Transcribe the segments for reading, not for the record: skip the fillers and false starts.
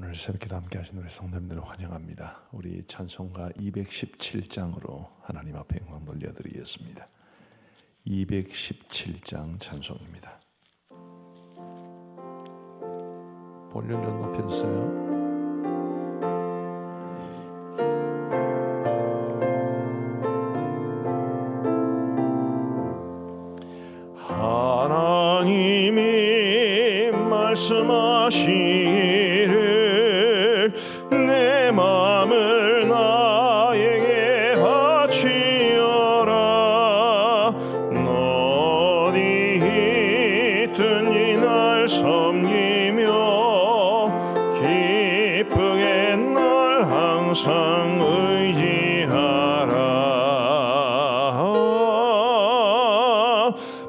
오늘 새벽기도 함께 하신 우리 성도님들을 환영합니다. 우리 찬송가 217장으로 하나님 앞에 영광 돌려드리겠습니다. 217장 찬송입니다. 볼륨 좀 높여주세요. 하나님이 말씀하시기를 내 마음을 나에게 바치어라. 너 어디 있든지 날 섬기며 기쁘게 날 항상 의지하라.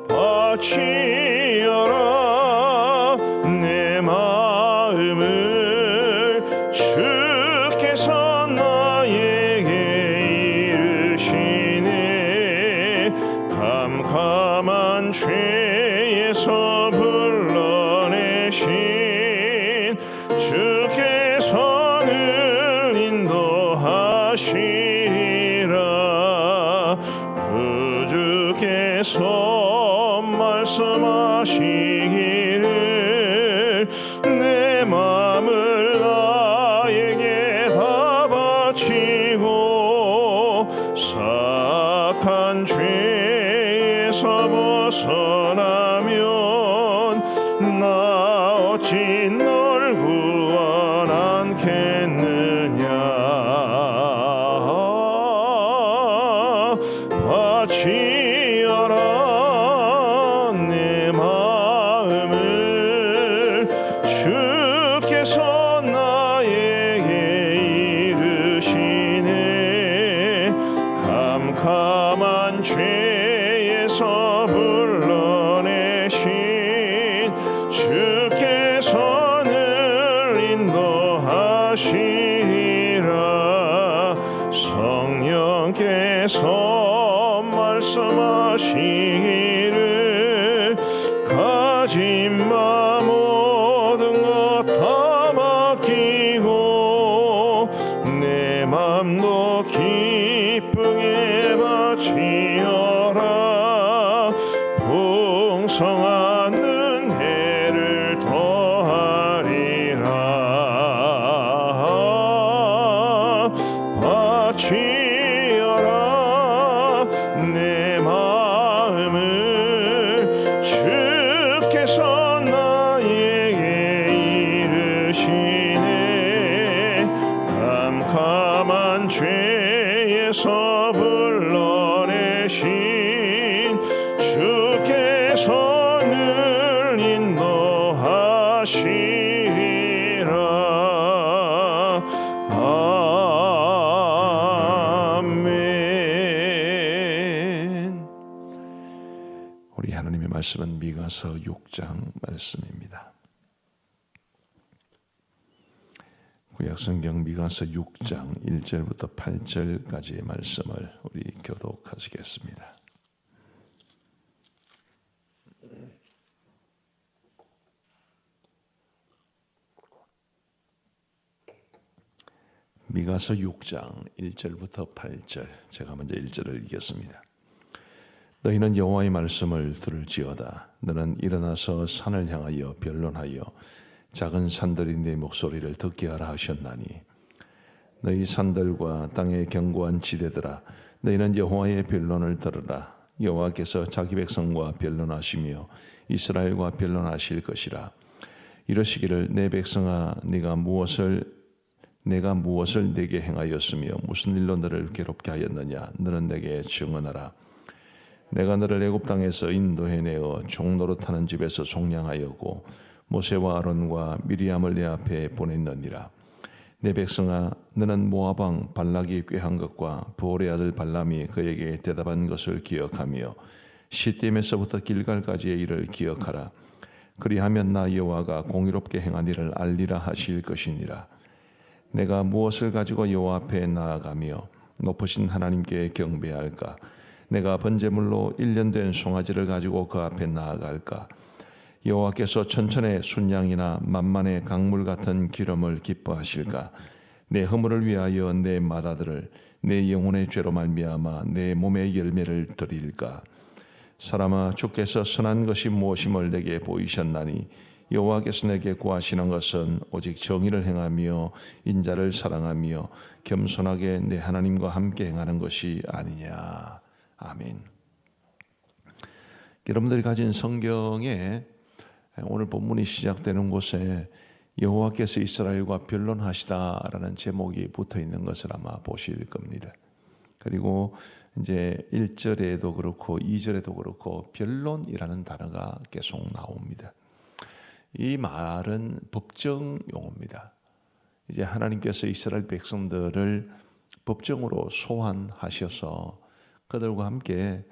바치어라 내 마음을 주께서 나에게 이르시네. 캄캄한 죄에서 불러내신 주께서 늘 인도하시리라. 그 주께서 말씀하시기를 내 마음을 나에게 다 바치고 사악한 죄에서 벗어나면 나 어찌 널 구원하겠느냐. 바치어라 내 마음을 주께서 나에게 이르시네. 캄캄한 죄에서 불러내신 주께서 늘 인도하시리라. 성령께서 말씀하시기를 가진 바 모든 것 다 맡기고 내 맘도 기쁘게 바치어라. 풍성한 은혜를 더하리라. 바치어라 내 마음을 주께서 나에게 이르시네. 캄캄한 죄에서 불러내신 주께서 늘 인도하시리라. 아멘. 우리 하나님의 말씀은 미가서 6장 말씀입니다. 구약성경 미가서 6장 1절부터 8절까지의 말씀을 우리 교독하시겠습니다. 미가서 6장 1절부터 8절, 제가 먼저 1절을 읽겠습니다. 너희는 여호와의 말씀을 들을지어다. 너는 일어나서 산을 향하여 변론하여 작은 산들이 네 목소리를 듣게 하라 하셨나니, 너희 산들과 땅의 견고한 지대들아, 너희는 여호와의 변론을 들으라. 여호와께서 자기 백성과 변론하시며 이스라엘과 변론하실 것이라. 이러시기를 내 백성아, 내가 무엇을 내게 행하였으며 무슨 일로 너를 괴롭게 하였느냐. 너는 내게 증언하라. 내가 너를 애굽 땅에서 인도해내어 종노릇하는 집에서 속량하였고 모세와 아론과 미리암을 내 앞에 보냈느니라. 내 백성아, 너는 모압 왕 발락이 꾀한 것과 부올의 아들 발람이 그에게 대답한 것을 기억하며 시딤에서부터 길갈까지의 일을 기억하라. 그리하면 나 여호와가 공의롭게 행한 일을 알리라 하실 것이니라. 내가 무엇을 가지고 여호와 앞에 나아가며 높으신 하나님께 경배할까? 내가 번제물로 1년 된 송아지를 가지고 그 앞에 나아갈까? 여호와께서 천천의 순양이나 만만의 강물 같은 기름을 기뻐하실까? 내 허물을 위하여 내 맏아들을 내 영혼의 죄로 말미암아 내 몸의 열매를 드릴까? 사람아, 주께서 선한 것이 무엇임을 내게 보이셨나니 여호와께서 내게 구하시는 것은 오직 정의를 행하며 인자를 사랑하며 겸손하게 내 하나님과 함께 행하는 것이 아니냐. 아멘. 여러분들이 가진 성경에 오늘 본문이 시작되는 곳에 여호와께서 이스라엘과 변론하시다라는 제목이 붙어 있는 것을 아마 보실 겁니다. 그리고 이제 1절에도 그렇고 2절에도 그렇고 변론이라는 단어가 계속 나옵니다. 이 말은 법정 용어입니다. 이제 하나님께서 이스라엘 백성들을 법정으로 소환하셔서 그들과 함께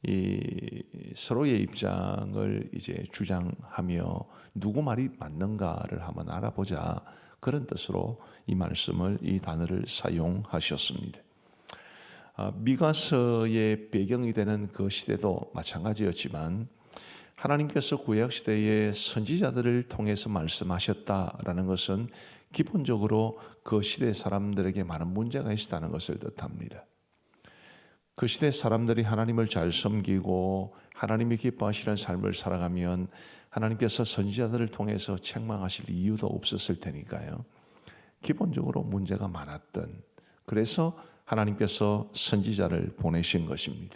이 서로의 입장을 이제 주장하며 누구 말이 맞는가를 한번 알아보자, 그런 뜻으로 이 말씀을, 이 단어를 사용하셨습니다. 미가서의 배경이 되는 그 시대도 마찬가지였지만 하나님께서 구약 시대의 선지자들을 통해서 말씀하셨다라는 것은 기본적으로 그 시대 사람들에게 많은 문제가 있었다는 것을 뜻합니다. 그 시대 사람들이 하나님을 잘 섬기고 하나님이 기뻐하시는 삶을 살아가면 하나님께서 선지자들을 통해서 책망하실 이유도 없었을 테니까요. 기본적으로 문제가 많았던, 그래서 하나님께서 선지자를 보내신 것입니다.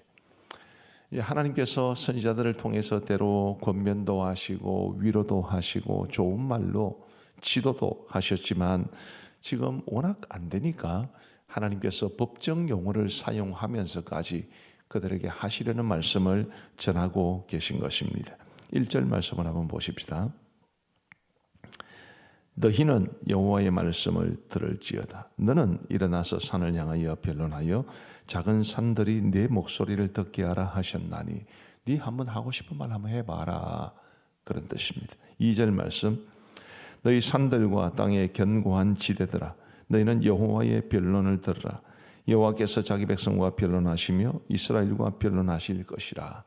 하나님께서 선지자들을 통해서 때로 권면도 하시고 위로도 하시고 좋은 말로 지도도 하셨지만 지금 워낙 안 되니까 하나님께서 법정 용어를 사용하면서까지 그들에게 하시려는 말씀을 전하고 계신 것입니다. 1절 말씀을 한번 보십시다. 너희는 여호와의 말씀을 들을지어다. 너는 일어나서 산을 향하여 변론하여 작은 산들이 내 목소리를 듣게 하라 하셨나니. 네 한번 하고 싶은 말 한번 해봐라, 그런 뜻입니다. 2절 말씀. 너희 산들과 땅의 견고한 지대들아, 너희는 여호와의 변론을 들으라. 여호와께서 자기 백성과 변론하시며 이스라엘과 변론하실 것이라.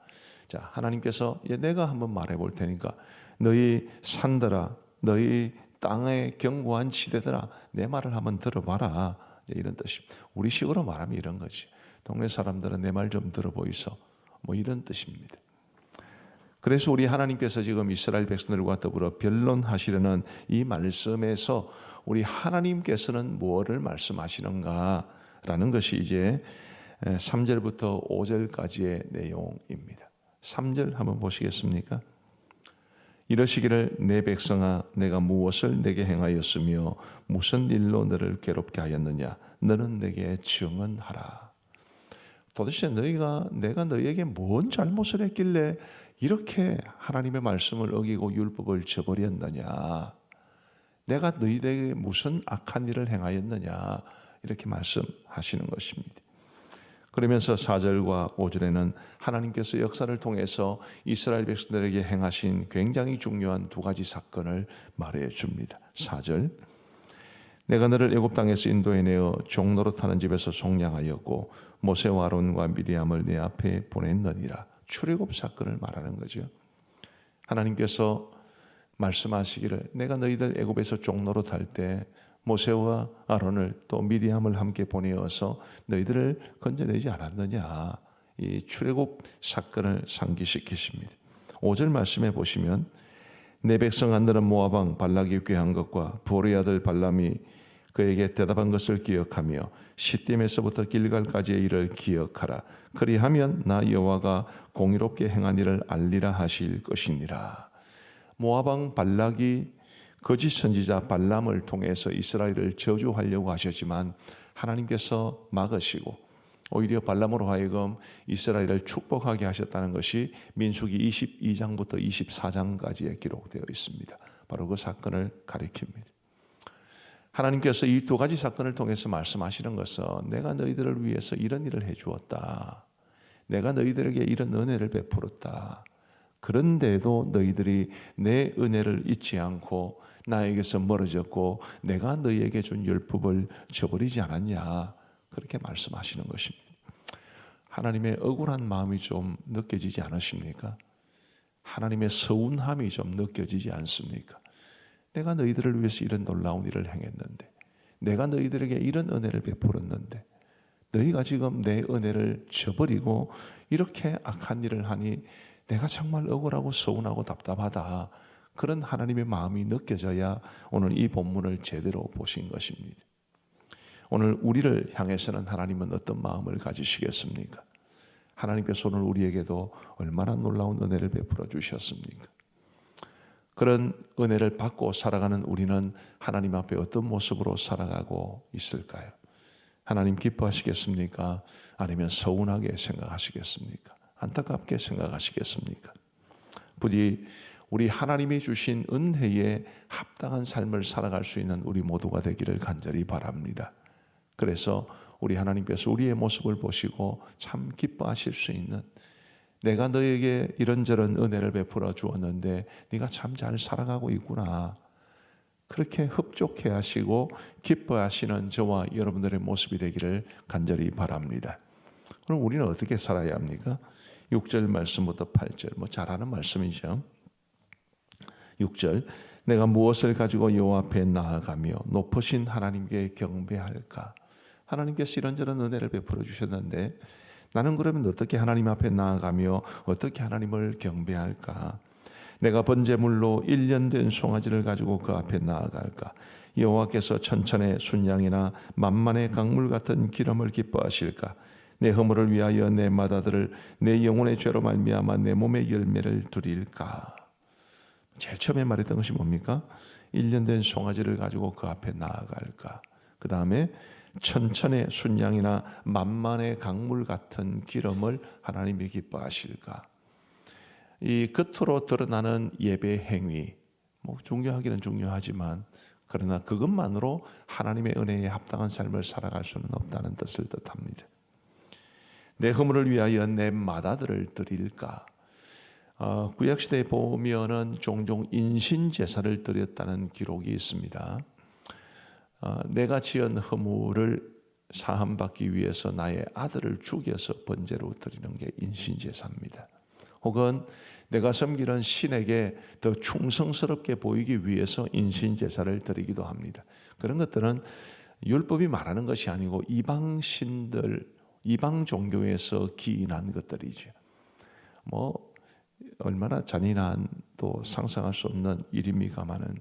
자, 하나님께서 내가 한번 말해볼 테니까 너희 산들아, 너희 땅의 견고한 지대들아, 내 말을 한번 들어봐라, 이런 뜻입니다. 우리 식으로 말하면 이런 거지. 동네 사람들은 내 말 좀 들어보이소, 뭐 이런 뜻입니다. 그래서 우리 하나님께서 지금 이스라엘 백성들과 더불어 변론하시려는 이 말씀에서 우리 하나님께서는 무엇을 말씀하시는가라는 것이 이제 3절부터 5절까지의 내용입니다. 3절 한번 보시겠습니까? 이러시기를 내 백성아, 내가 무엇을 내게 행하였으며 무슨 일로 너를 괴롭게 하였느냐? 너는 내게 증언하라. 도대체 내가 너희에게 뭔 잘못을 했길래 이렇게 하나님의 말씀을 어기고 율법을 저버렸느냐? 내가 너희에게 무슨 악한 일을 행하였느냐? 이렇게 말씀하시는 것입니다. 그러면서 4절과 5절에는 하나님께서 역사를 통해서 이스라엘 백성들에게 행하신 굉장히 중요한 두 가지 사건을 말해 줍니다. 4절. 내가 너를 애굽 땅에서 인도해내어 종노릇하는 집에서 속량하였고 모세와 아론과 미리암을 내 앞에 보냈느니라. 출애굽 사건을 말하는 거죠. 하나님께서 말씀하시기를 내가 너희들 애굽에서 종노릇할 때 모세와 아론을 또 미리암을 함께 보내어서 너희들을 건져내지 않았느냐. 이 출애굽 사건을 상기시키십니다. 5절 말씀해 보시면 내 백성 안들은 모압 왕 발락이 꾀한 것과 보르의 아들 발람이 그에게 대답한 것을 기억하며 시딤에서부터 길갈까지의 일을 기억하라. 그리하면 나 여호와가 공의롭게 행한 일을 알리라 하실 것이니라. 모압 왕 발락이 거짓 선지자 발람을 통해서 이스라엘을 저주하려고 하셨지만 하나님께서 막으시고 오히려 발람으로 하여금 이스라엘을 축복하게 하셨다는 것이 민수기 22장부터 24장까지에 기록되어 있습니다. 바로 그 사건을 가리킵니다. 하나님께서 이 두 가지 사건을 통해서 말씀하시는 것은 내가 너희들을 위해서 이런 일을 해주었다. 내가 너희들에게 이런 은혜를 베풀었다. 그런데도 너희들이 내 은혜를 잊지 않고 나에게서 멀어졌고 내가 너희에게 준 율법을 저버리지 않았냐. 그렇게 말씀하시는 것입니다. 하나님의 억울한 마음이 좀 느껴지지 않으십니까? 하나님의 서운함이 좀 느껴지지 않습니까? 내가 너희들을 위해서 이런 놀라운 일을 행했는데, 내가 너희들에게 이런 은혜를 베풀었는데 너희가 지금 내 은혜를 저버리고 이렇게 악한 일을 하니 내가 정말 억울하고 서운하고 답답하다. 그런 하나님의 마음이 느껴져야 오늘 이 본문을 제대로 보신 것입니다. 오늘 우리를 향해서는 하나님은 어떤 마음을 가지시겠습니까? 하나님께서 오늘 우리에게도 얼마나 놀라운 은혜를 베풀어 주셨습니까? 그런 은혜를 받고 살아가는 우리는 하나님 앞에 어떤 모습으로 살아가고 있을까요? 하나님 기뻐하시겠습니까? 아니면 서운하게 생각하시겠습니까? 안타깝게 생각하시겠습니까? 부디 우리 하나님이 주신 은혜에 합당한 삶을 살아갈 수 있는 우리 모두가 되기를 간절히 바랍니다. 그래서 우리 하나님께서 우리의 모습을 보시고 참 기뻐하실 수 있는, 내가 너에게 이런저런 은혜를 베풀어 주었는데 네가 참 잘 살아가고 있구나, 그렇게 흡족해 하시고 기뻐하시는 저와 여러분들의 모습이 되기를 간절히 바랍니다. 그럼 우리는 어떻게 살아야 합니까? 6절 말씀부터 8절, 잘 아는 말씀이죠. 6절, 내가 무엇을 가지고 여호와 앞에 나아가며 높으신 하나님께 경배할까? 하나님께서 이런저런 은혜를 베풀어 주셨는데 나는 그러면 어떻게 하나님 앞에 나아가며 어떻게 하나님을 경배할까? 내가 번제물로 1년 된 송아지를 가지고 그 앞에 나아갈까? 여호와께서 천천의 순양이나 만만의 강물 같은 기름을 기뻐하실까? 내 허물을 위하여 내 마다들을 내 영혼의 죄로 말미암아 내 몸의 열매를 드릴까? 제일 처음에 말했던 것이 뭡니까? 1년 된 송아지를 가지고 그 앞에 나아갈까? 그 다음에 천천의 순양이나 만만의 강물 같은 기름을 하나님이 기뻐하실까? 이 겉으로 드러나는 예배 행위, 중요하기는 중요하지만 그러나 그것만으로 하나님의 은혜에 합당한 삶을 살아갈 수는 없다는 뜻을 뜻합니다. 내 허물을 위하여 내 마다들을 드릴까? 구약시대에 보면은 종종 인신제사를 드렸다는 기록이 있습니다. 내가 지은 허물을 사함받기 위해서 나의 아들을 죽여서 번제로 드리는 게 인신제사입니다. 혹은 내가 섬기는 신에게 더 충성스럽게 보이기 위해서 인신제사를 드리기도 합니다. 그런 것들은 율법이 말하는 것이 아니고 이방신들, 이방 종교에서 기인한 것들이죠. 얼마나 잔인한 또 상상할 수 없는 일입니까마는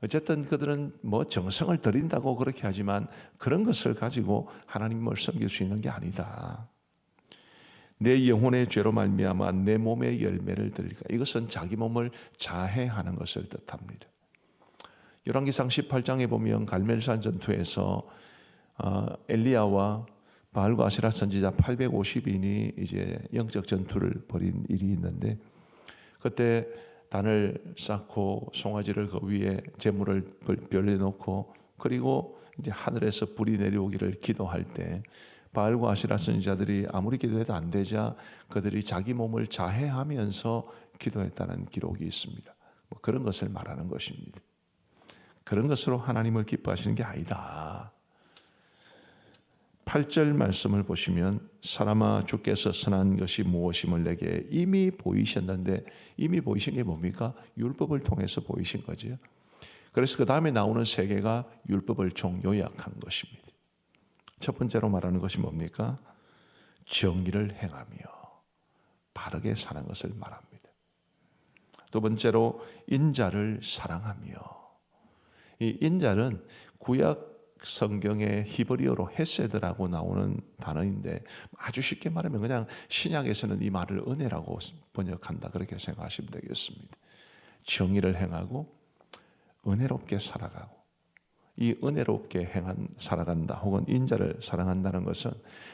어쨌든 그들은 정성을 들인다고 그렇게 하지만 그런 것을 가지고 하나님을 섬길 수 있는 게 아니다. 내 영혼의 죄로 말미암아 내 몸의 열매를 드릴까? 이것은 자기 몸을 자해하는 것을 뜻합니다. 열왕기상 18장에 보면 갈멜산 전투에서 엘리야와 바알과 아세라 선지자 850인이 이제 영적 전투를 벌인 일이 있는데, 그때 단을 쌓고 송아지를 그 위에 제물을 별려놓고 그리고 이제 하늘에서 불이 내려오기를 기도할 때 바알과 아세라 선지자들이 아무리 기도해도 안 되자 그들이 자기 몸을 자해하면서 기도했다는 기록이 있습니다. 그런 것을 말하는 것입니다. 그런 것으로 하나님을 기뻐하시는 게 아니다. 8절 말씀을 보시면 사람아 주께서 선한 것이 무엇임을 내게 이미 보이셨는데, 이미 보이신 게 뭡니까? 율법을 통해서 보이신 거죠. 그래서 그 다음에 나오는 세 개가 율법을 종요약한 것입니다. 첫 번째로 말하는 것이 뭡니까? 정의를 행하며 바르게 사는 것을 말합니다. 두 번째로 인자를 사랑하며, 이 인자는 구약 성경의 히브리어로 헤세드라고 나오는 단어인데 아주 쉽게 말하면 그냥 신약에서는 이 말을 은혜라고 번역한다, 그렇게 생각하시면 되겠습니다. 정의를 행하고 은혜롭게 살아가고, 이 은혜롭게 살아간다 혹은 인자를 사랑한다는 것은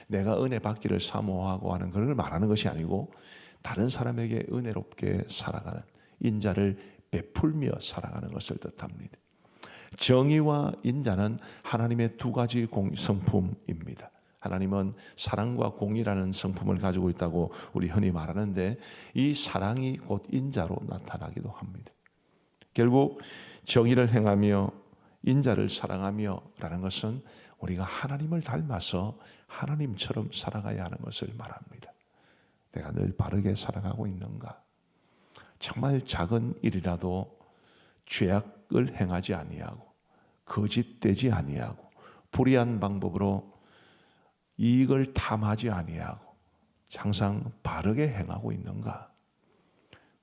내가 은혜 받기를 사모하고 하는 그걸 말하는 것이 아니고 다른 사람에게 은혜롭게 살아가는, 인자를 베풀며 살아가는 것을 뜻합니다. 정의와 인자는 하나님의 두 가지 성품입니다. 하나님은 사랑과 공의라는 성품을 가지고 있다고 우리 흔히 말하는데 이 사랑이 곧 인자로 나타나기도 합니다. 결국 정의를 행하며 인자를 사랑하며 라는 것은 우리가 하나님을 닮아서 하나님처럼 살아가야 하는 것을 말합니다. 내가 늘 바르게 살아가고 있는가? 정말 작은 일이라도 죄악을 행하지 아니하고 거짓되지 아니하고 불의한 방법으로 이익을 탐하지 아니하고 항상 바르게 행하고 있는가?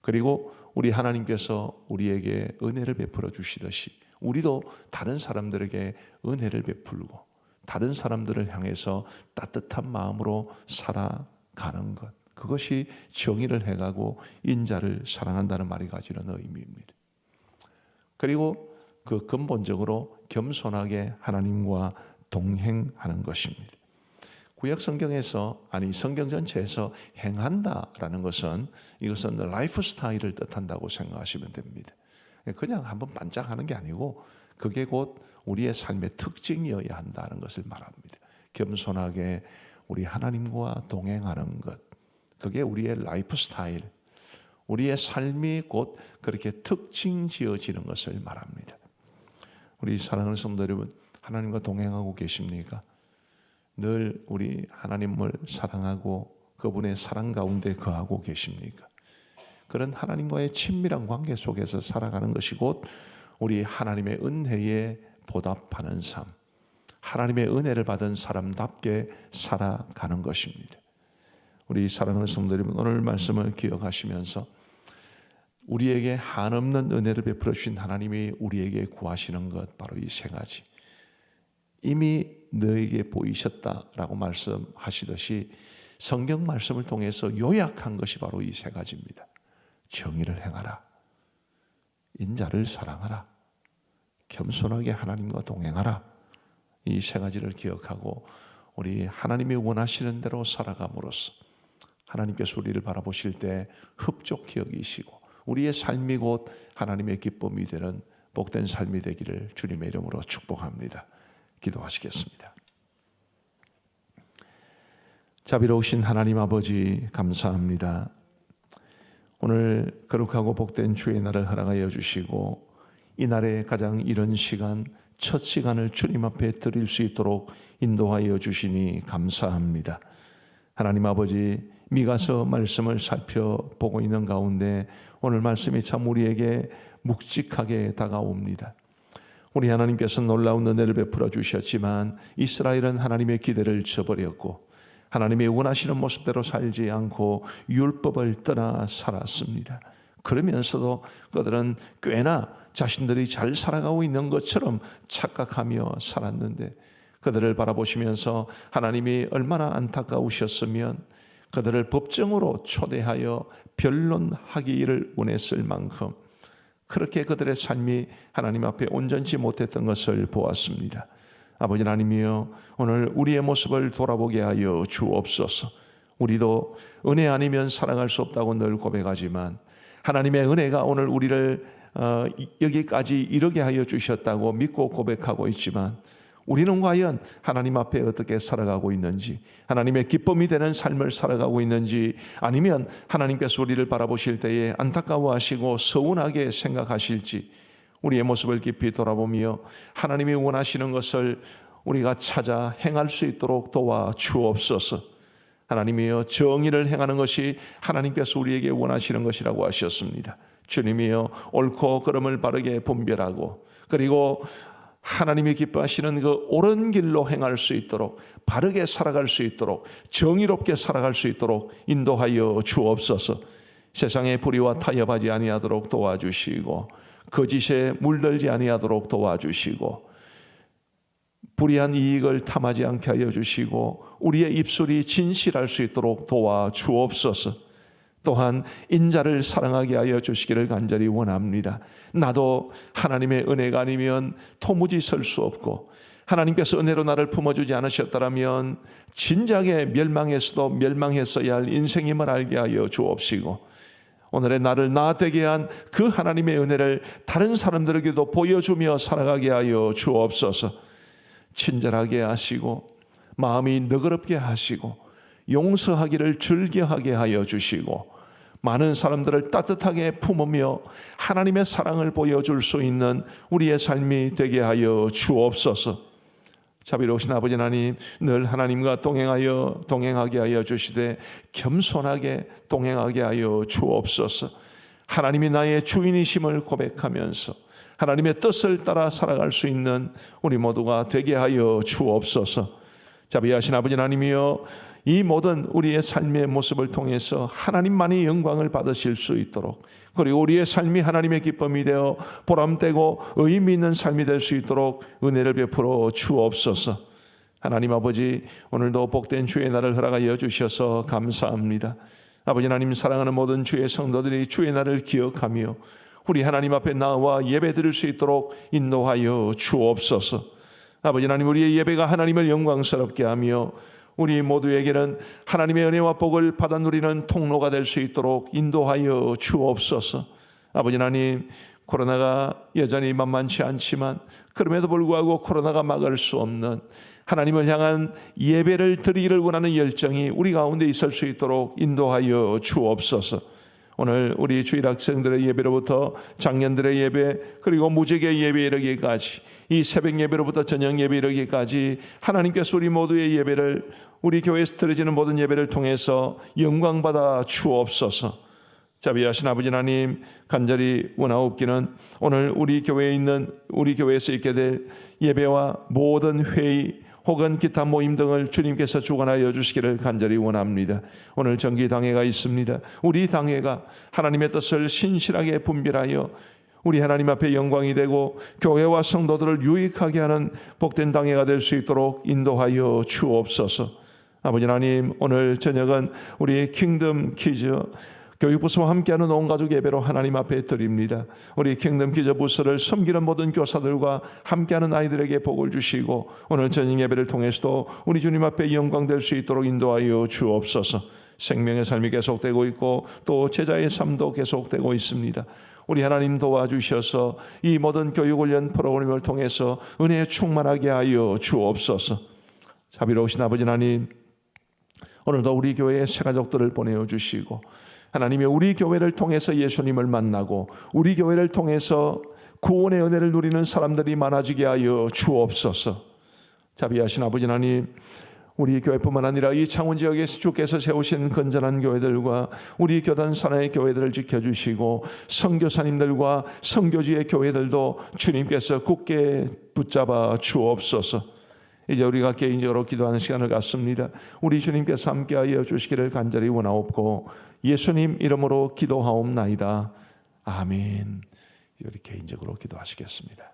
그리고 우리 하나님께서 우리에게 은혜를 베풀어 주시듯이 우리도 다른 사람들에게 은혜를 베풀고 다른 사람들을 향해서 따뜻한 마음으로 살아가는 것, 그것이 정의를 해가고 인자를 사랑한다는 말이 가지는 의미입니다. 그리고 그 근본적으로 겸손하게 하나님과 동행하는 것입니다. 구약 성경에서, 아니 성경 전체에서 행한다라는 것은 이것은 라이프 스타일을 뜻한다고 생각하시면 됩니다. 그냥 한번 반짝하는 게 아니고 그게 곧 우리의 삶의 특징이어야 한다는 것을 말합니다. 겸손하게 우리 하나님과 동행하는 것, 그게 우리의 라이프 스타일, 우리의 삶이 곧 그렇게 특징 지어지는 것을 말합니다. 우리 사랑하는 성도 여러분, 하나님과 동행하고 계십니까? 늘 우리 하나님을 사랑하고 그분의 사랑 가운데 거하고 계십니까? 그런 하나님과의 친밀한 관계 속에서 살아가는 것이 곧 우리 하나님의 은혜에 보답하는 삶, 하나님의 은혜를 받은 사람답게 살아가는 것입니다. 우리 사랑하는 성도 여러분, 오늘 말씀을 기억하시면서 우리에게 한없는 은혜를 베풀어 주신 하나님이 우리에게 구하시는 것, 바로 이 세 가지. 이미 너에게 보이셨다라고 말씀하시듯이 성경 말씀을 통해서 요약한 것이 바로 이 세 가지입니다. 정의를 행하라, 인자를 사랑하라, 겸손하게 하나님과 동행하라. 이 세 가지를 기억하고 우리 하나님이 원하시는 대로 살아감으로써 하나님께서 우리를 바라보실 때 흡족히 여기시고 우리의 삶이 곧 하나님의 기쁨이 되는 복된 삶이 되기를 주님의 이름으로 축복합니다. 기도하시겠습니다. 자비로우신 하나님 아버지, 감사합니다. 오늘 거룩하고 복된 주의 날을 허락하여 주시고 이 날의 가장 이른 시간, 첫 시간을 주님 앞에 드릴 수 있도록 인도하여 주시니 감사합니다. 하나님 아버지, 미가서 말씀을 살펴보고 있는 가운데 오늘 말씀이 참 우리에게 묵직하게 다가옵니다. 우리 하나님께서 놀라운 은혜를 베풀어 주셨지만 이스라엘은 하나님의 기대를 저버렸고 하나님의 원하시는 모습대로 살지 않고 율법을 떠나 살았습니다. 그러면서도 그들은 꽤나 자신들이 잘 살아가고 있는 것처럼 착각하며 살았는데 그들을 바라보시면서 하나님이 얼마나 안타까우셨으면 그들을 법정으로 초대하여 변론하기를 원했을 만큼 그렇게 그들의 삶이 하나님 앞에 온전치 못했던 것을 보았습니다. 아버지 하나님이여, 오늘 우리의 모습을 돌아보게 하여 주옵소서. 우리도 은혜 아니면 사랑할 수 없다고 늘 고백하지만 하나님의 은혜가 오늘 우리를 여기까지 이르게 하여 주셨다고 믿고 고백하고 있지만 우리는 과연 하나님 앞에 어떻게 살아가고 있는지, 하나님의 기쁨이 되는 삶을 살아가고 있는지, 아니면 하나님께서 우리를 바라보실 때에 안타까워하시고 서운하게 생각하실지 우리의 모습을 깊이 돌아보며 하나님이 원하시는 것을 우리가 찾아 행할 수 있도록 도와주옵소서. 하나님이여, 정의를 행하는 것이 하나님께서 우리에게 원하시는 것이라고 하셨습니다. 주님이여, 옳고 그름을 바르게 분별하고 그리고 하나님이 기뻐하시는 그 옳은 길로 행할 수 있도록, 바르게 살아갈 수 있도록, 정의롭게 살아갈 수 있도록 인도하여 주옵소서. 세상의 불의와 타협하지 아니하도록 도와주시고 거짓에 물들지 아니하도록 도와주시고 불의한 이익을 탐하지 않게 하여 주시고 우리의 입술이 진실할 수 있도록 도와주옵소서. 또한 인자를 사랑하게 하여 주시기를 간절히 원합니다. 나도 하나님의 은혜가 아니면 도무지 설 수 없고 하나님께서 은혜로 나를 품어주지 않으셨다면 진작에 멸망했어도 멸망했어야 할 인생임을 알게 하여 주옵시고 오늘의 나를 나 되게 한 그 하나님의 은혜를 다른 사람들에게도 보여주며 살아가게 하여 주옵소서. 친절하게 하시고 마음이 너그럽게 하시고 용서하기를 즐겨하게 하여 주시고 많은 사람들을 따뜻하게 품으며 하나님의 사랑을 보여줄 수 있는 우리의 삶이 되게 하여 주옵소서. 자비로우신 아버지 하나님, 늘 하나님과 동행하게 하여 주시되 겸손하게 동행하게 하여 주옵소서. 하나님이 나의 주인이심을 고백하면서 하나님의 뜻을 따라 살아갈 수 있는 우리 모두가 되게 하여 주옵소서. 자비하신 아버지 하나님이여, 이 모든 우리의 삶의 모습을 통해서 하나님만이 영광을 받으실 수 있도록, 그리고 우리의 삶이 하나님의 기쁨이 되어 보람되고 의미 있는 삶이 될 수 있도록 은혜를 베풀어 주옵소서. 하나님 아버지, 오늘도 복된 주의 날을 허락하여 주셔서 감사합니다. 아버지 하나님, 사랑하는 모든 주의 성도들이 주의 날을 기억하며 우리 하나님 앞에 나와 예배 드릴 수 있도록 인도하여 주옵소서. 아버지 하나님, 우리의 예배가 하나님을 영광스럽게 하며 우리 모두에게는 하나님의 은혜와 복을 받아 누리는 통로가 될 수 있도록 인도하여 주옵소서. 아버지 하나님, 코로나가 여전히 만만치 않지만 그럼에도 불구하고 코로나가 막을 수 없는 하나님을 향한 예배를 드리기를 원하는 열정이 우리 가운데 있을 수 있도록 인도하여 주옵소서. 오늘 우리 주일 학생들의 예배로부터 장년들의 예배, 그리고 무지개 예배 이르기까지, 이 새벽 예배로부터 저녁 예배 이르기까지 하나님께서 우리 모두의 예배를, 우리 교회에서 드려지는 모든 예배를 통해서 영광받아 주옵소서. 자비하신 아버지 하나님, 간절히 원하옵기는 오늘 우리 교회에서 있게 될 예배와 모든 회의 혹은 기타 모임 등을 주님께서 주관하여 주시기를 간절히 원합니다. 오늘 정기당회가 있습니다. 우리 당회가 하나님의 뜻을 신실하게 분별하여 우리 하나님 앞에 영광이 되고 교회와 성도들을 유익하게 하는 복된 당회가 될 수 있도록 인도하여 주옵소서. 아버지 하나님, 오늘 저녁은 우리 킹덤 키즈 교육부서와 함께하는 온 가족 예배로 하나님 앞에 드립니다. 우리 킹덤 키즈 부서를 섬기는 모든 교사들과 함께하는 아이들에게 복을 주시고 오늘 저녁 예배를 통해서도 우리 주님 앞에 영광될 수 있도록 인도하여 주옵소서. 생명의 삶이 계속되고 있고 또 제자의 삶도 계속되고 있습니다. 우리 하나님 도와주셔서 이 모든 교육훈련 프로그램을 통해서 은혜에 충만하게 하여 주옵소서. 자비로우신 아버지 하나님, 오늘도 우리 교회에 새 가족들을 보내주시고 하나님의 우리 교회를 통해서 예수님을 만나고 우리 교회를 통해서 구원의 은혜를 누리는 사람들이 많아지게 하여 주옵소서. 자비하신 아버지 하나님, 우리 교회뿐만 아니라 이 창원 지역에서 주께서 세우신 건전한 교회들과 우리 교단 산하의 교회들을 지켜주시고 선교사님들과 선교지의 교회들도 주님께서 굳게 붙잡아 주옵소서. 이제 우리가 개인적으로 기도하는 시간을 갖습니다. 우리 주님께서 함께하여 주시기를 간절히 원하옵고 예수님 이름으로 기도하옵나이다. 아멘. 우리 개인적으로 기도하시겠습니다.